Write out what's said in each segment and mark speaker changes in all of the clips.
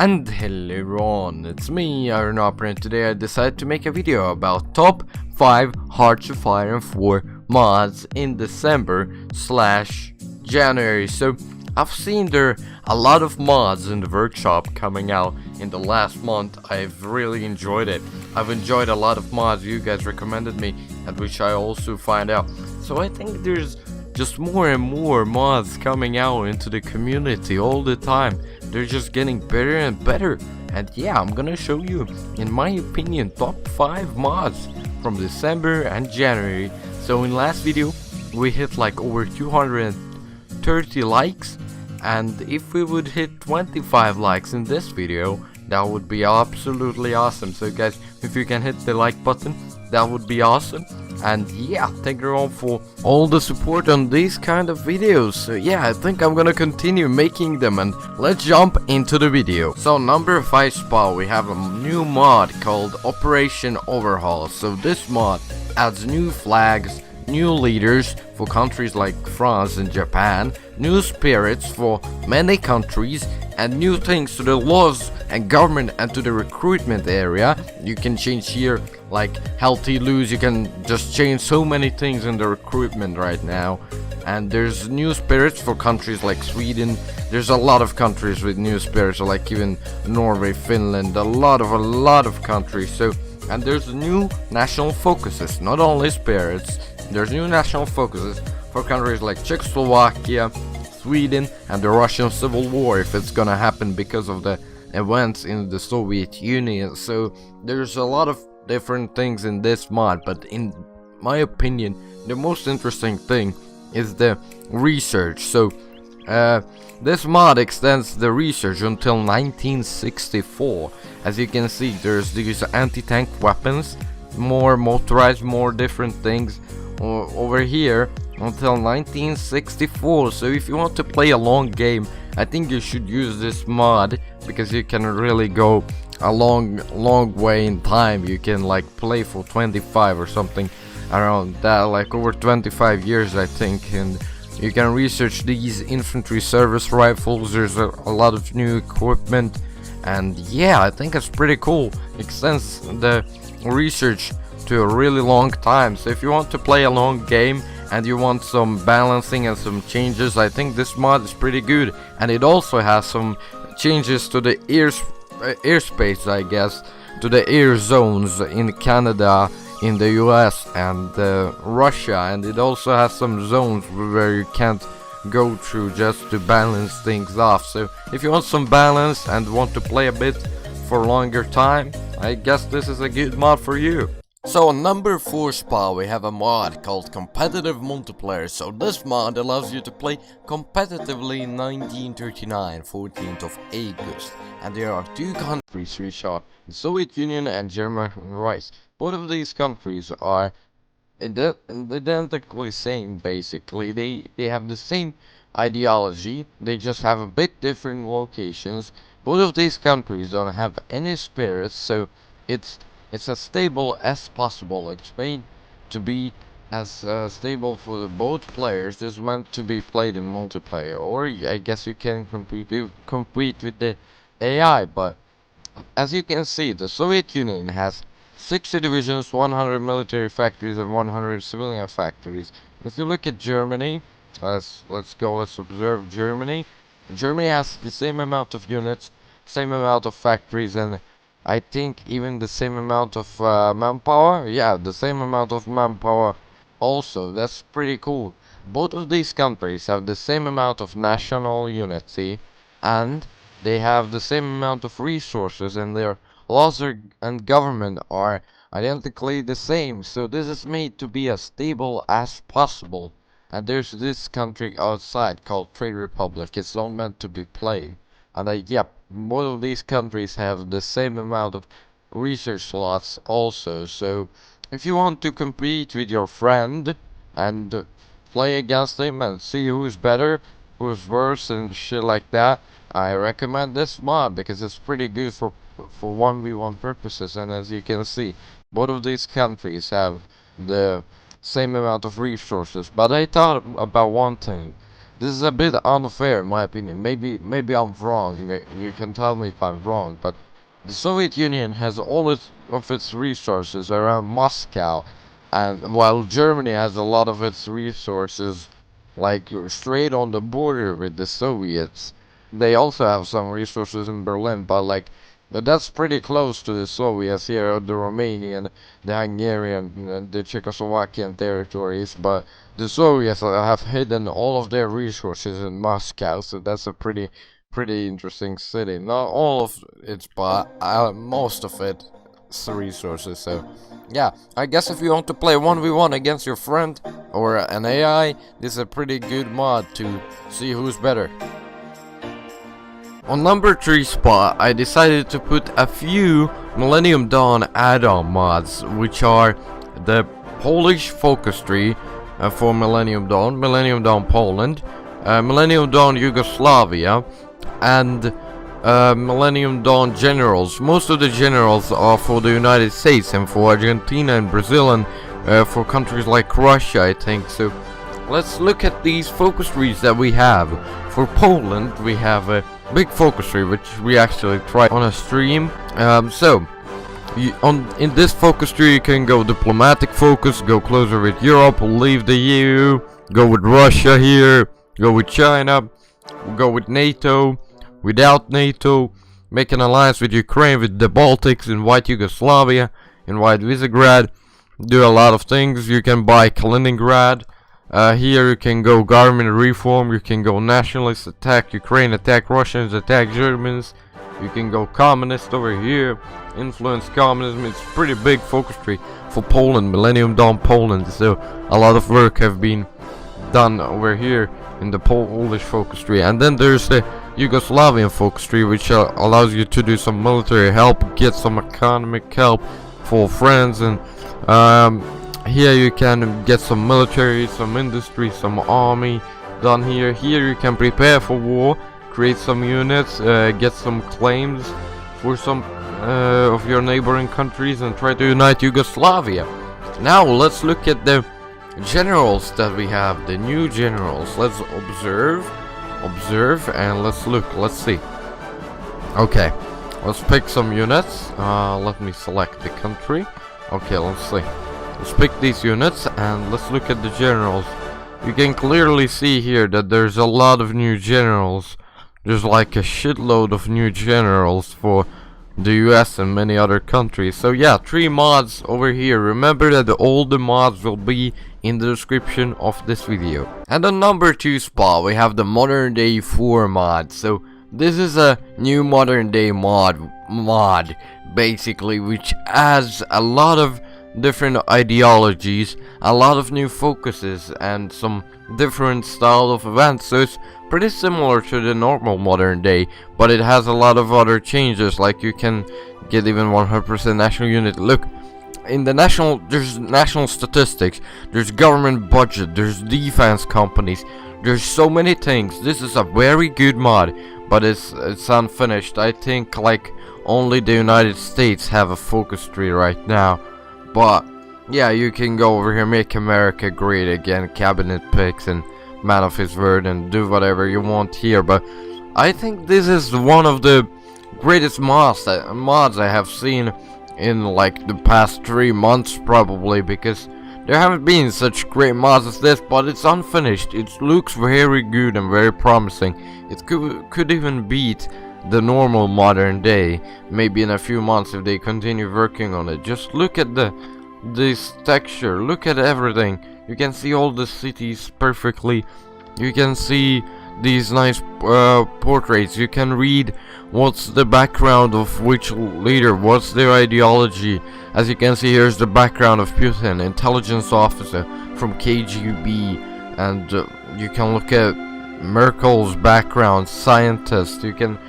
Speaker 1: And hello everyone, it's me, Operon. Today I decided to make a video about top 5 Hearts of Iron 4 mods in December/January. So I've seen there a lot of mods in the workshop coming out in the last month. I've really enjoyed it. I've enjoyed a lot of mods you guys recommended me, and which I also find out. So I think there's just more and more mods coming out into the community all the time. They're just getting better and better, and yeah, I'm gonna show you, in my opinion, top 5 mods from December and January. So in last video we hit like over 230 likes, and if we would hit 25 likes in this video, that would be absolutely awesome. So guys, if you can hit the like button, that would be awesome. And yeah, thank you all for all the support on these kind of videos. So yeah, I think I'm gonna continue making them, and let's jump into the video. So number 5 spot, we have a new mod called Operation Overhaul. So this mod adds new flags, new leaders for countries like France and Japan, new spirits for many countries, and new things to the laws and government and to the recruitment area. You can change here like healthy lose, you can just change so many things in the recruitment right now. And there's new spirits for countries like Sweden. There's a lot of countries with new spirits, like even Norway, Finland, a lot of countries. So, and there's new national focuses, not only spirits. There's new national focuses for countries like Czechoslovakia, Sweden, and the Russian Civil War, if it's gonna happen because of the events in the Soviet Union. So there's a lot of different things in this mod, but in my opinion, the most interesting thing is the research. So this mod extends the research until 1964. As you can see, there's these anti-tank weapons, more motorized, more different things over here until 1964. So if you want to play a long game, I think you should use this mod, because you can really go a long way in time. You can like play for 25 or something around that, like over 25 years I think. And you can research these infantry service rifles. There's a lot of new equipment, and yeah, I think it's pretty cool. Extends the research to a really long time. So if you want to play a long game and you want some balancing and some changes, I think this mod is pretty good. And it also has some changes to the airspace, I guess, to the air zones in Canada, in the US, and Russia. And it also has some zones where you can't go through, just to balance things off. So if you want some balance and want to play a bit for longer time, I guess this is a good mod for you. So on number 4 spot, we have a mod called Competitive Multiplayer. So this mod allows you to play competitively in 1939, 14th of August. And there are 2 countries which are the Soviet Union and German Reich. Both of these countries are identically same, basically. They have the same ideology, they just have a bit different locations. Both of these countries don't have any spirits, so it's as stable as possible. It's made to be as stable for both players. This meant to be played in multiplayer, or I guess you can compete with the AI. But as you can see, the Soviet Union has 60 divisions, 100 military factories, and 100 civilian factories. If you look at Germany, let's observe Germany. Germany has the same amount of units, same amount of factories, and I think even the same amount of manpower. Yeah, the same amount of manpower also. That's pretty cool. Both of these countries have the same amount of national unity, and they have the same amount of resources, and their laws and government are identically the same. So this is made to be as stable as possible. And there's this country outside called Trade Republic. It's not meant to be played. And yeah, both of these countries have the same amount of research slots also. So if you want to compete with your friend and play against him and see who's better, who's worse, and shit like that, I recommend this mod, because it's pretty good for 1v1 purposes. And as you can see, both of these countries have the same amount of resources. But I thought about one thing. This is a bit unfair in my opinion. Maybe I'm wrong. You can tell me if I'm wrong, but the Soviet Union has all of its resources around Moscow, and while Germany has a lot of its resources like straight on the border with the Soviets. They also have some resources in Berlin, but that's pretty close to the Soviets here, the Romanian, the Hungarian, the Czechoslovakian territories. But the Soviets have hidden all of their resources in Moscow, so that's a pretty interesting city. Not all of it, but most of its resources. So yeah, I guess if you want to play 1v1 against your friend or an AI, this is a pretty good mod to see who's better. On number 3 spot, I decided to put a few Millennium Dawn add-on mods, which are the Polish focus tree for Millennium Dawn Poland, Millennium Dawn Yugoslavia, and Millennium Dawn generals. Most of the generals are for the United States and for Argentina and Brazil and for countries like Russia, I think. So let's look at these focus trees that we have. For Poland, we have a big focus tree, which we actually tried on a stream. In this focus tree, you can go diplomatic focus, go closer with Europe, leave the EU, go with Russia here, go with China, go with NATO, without NATO, make an alliance with Ukraine, with the Baltics, invite Yugoslavia, invite Visegrad, do a lot of things. You can buy Kaliningrad. Here you can go government reform, you can go nationalist, attack Ukraine, attack Russians, attack Germans. You can go communist over here, influence communism. It's pretty big focus tree for Poland, Millennium Dawn Poland. So a lot of work have been done over here in the Polish focus tree. And then there's the Yugoslavian focus tree, which allows you to do some military help, get some economic help for friends, and here you can get some military, some industry, some army done here. Here you can prepare for war, create some units, get some claims for some of your neighboring countries and try to unite Yugoslavia. Now let's look at the generals that we have, the new generals. Let's observe, and let's see. Okay, let's pick some units. Let me select the country. Okay, let's see. Let's pick these units and let's look at the generals. You can clearly see here that there's a lot of new generals. There's like a shitload of new generals for the US and many other countries. So yeah, 3 mods over here. Remember that all the mods will be in the description of this video. And on number 2 spot, we have the Modern Day 4 mod. So this is a new Modern Day mod basically, which adds a lot of different ideologies, a lot of new focuses, and some different style of events. So it's pretty similar to the normal Modern Day, but it has a lot of other changes, like you can get even 100% national unit. Look, in the there's national statistics, there's government budget, there's defense companies, there's so many things. This is a very good mod, but it's unfinished. I think like only the United States have a focus tree right now. But yeah, you can go over here, make America great again, cabinet picks and man of his word, and do whatever you want here. But I think this is one of the greatest mods I have seen in like the past 3 months probably, because there haven't been such great mods as this, but it's unfinished. It looks very good and very promising. It could even beat the normal Modern Day maybe in a few months if they continue working on it. Just look at this texture, look at everything. You can see all the cities perfectly, you can see these nice portraits, you can read what's the background of which leader, what's their ideology. As you can see, here's the background of Putin, intelligence officer from KGB, and you can look at Merkel's background, scientist. You can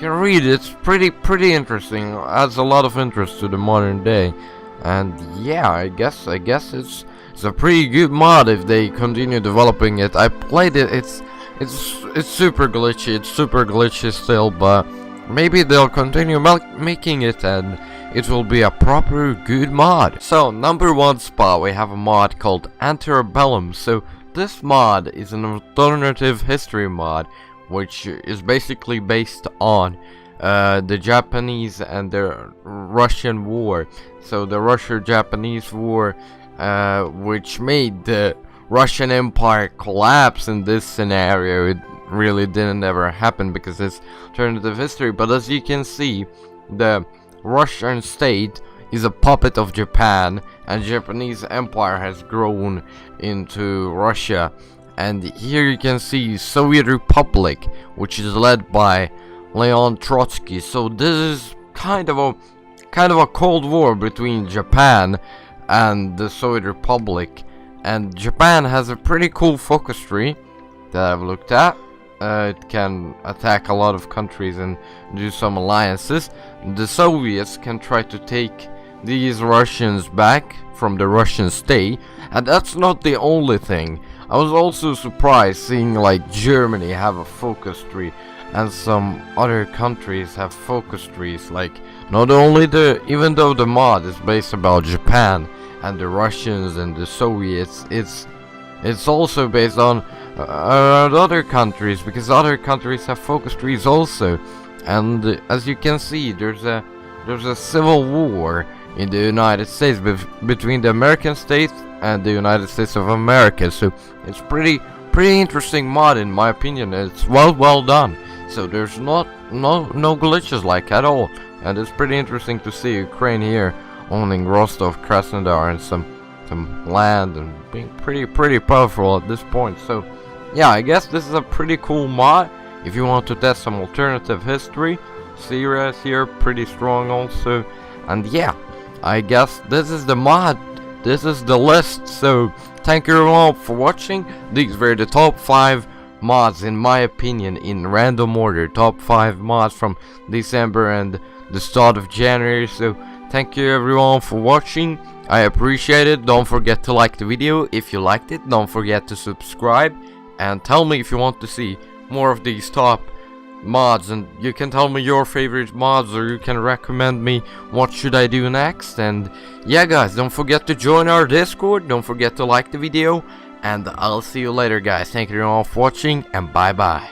Speaker 1: read. It's pretty interesting. Adds a lot of interest to the Modern Day, and yeah, I guess it's a pretty good mod if they continue developing it. I played it. It's super glitchy. It's super glitchy still, but maybe they'll continue making it and it will be a proper good mod. So number 1 spot, we have a mod called Antebellum. So this mod is an alternative history mod, which is basically based on the Japanese and the Russian war. So the Russia-Japanese war, which made the Russian Empire collapse in this scenario. It really didn't ever happen because it's alternative history, but as you can see, the Russian state is a puppet of Japan, and Japanese empire has grown into Russia. And here you can see Soviet Republic, which is led by Leon Trotsky. So this is kind of a Cold War between Japan and the Soviet Republic. And Japan has a pretty cool focus tree that I've looked at. It can attack a lot of countries and do some alliances. The Soviets can try to take these Russians back from the Russian state, and that's not the only thing. I was also surprised seeing like Germany have a focus tree, and some other countries have focus trees. Like, not only even though the mod is based about Japan and the Russians and the Soviets, it's also based on other countries, because other countries have focus trees also. And as you can see, there's a civil war in the United States between the American states and the United States of America. So it's pretty interesting mod in my opinion. It's well done. So there's no glitches like at all, and it's pretty interesting to see Ukraine here owning Rostov, Krasnodar, and some land, and being pretty powerful at this point. So yeah, I guess this is a pretty cool mod if you want to test some alternative history. Syria is here, pretty strong also. And yeah, I guess this is the mod, this is the list. So thank you all for watching. These were the top 5 mods in my opinion, in random order. Top 5 mods from December and the start of January. So thank you everyone for watching. I appreciate it. Don't forget to like the video if you liked it. Don't forget to subscribe, and tell me if you want to see more of these top mods, and you can tell me your favorite mods, or you can recommend me what should I do next. And yeah guys, don't forget to join our Discord, don't forget to like the video, and I'll see you later guys. Thank you all for watching, and bye bye.